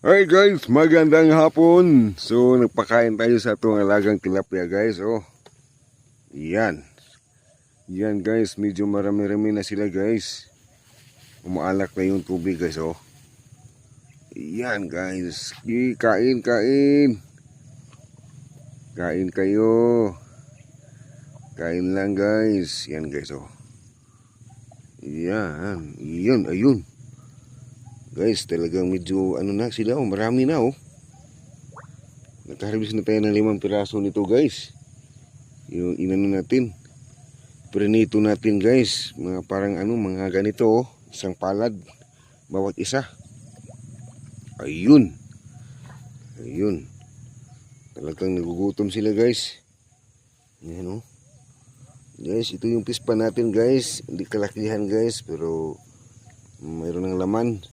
Hi guys, magandang hapon. So nagpakain tayo sa itong alagang tilapia guys. Oh, yan. Yan guys, medyo marami-rami na sila guys. Umaalak na yung tubig guys. Oh, yan guys. Kain, kain. Kain kayo. Kain lang guys. Yan guys. Oh, yan. Yan, ayun. Guys, talagang medyo ano na sila. Oh, marami na oh. Nakaharvest na tayo ng 5 piraso nito guys. Yung inano natin, prinito natin guys, mga parang ano, mga ganito oh, isang palad bawat isa. Ayun, ayun, talagang nagugutom sila guys. Yan oh guys, ito yung pispa natin guys. Hindi kalakihan guys, pero mayroon ng laman.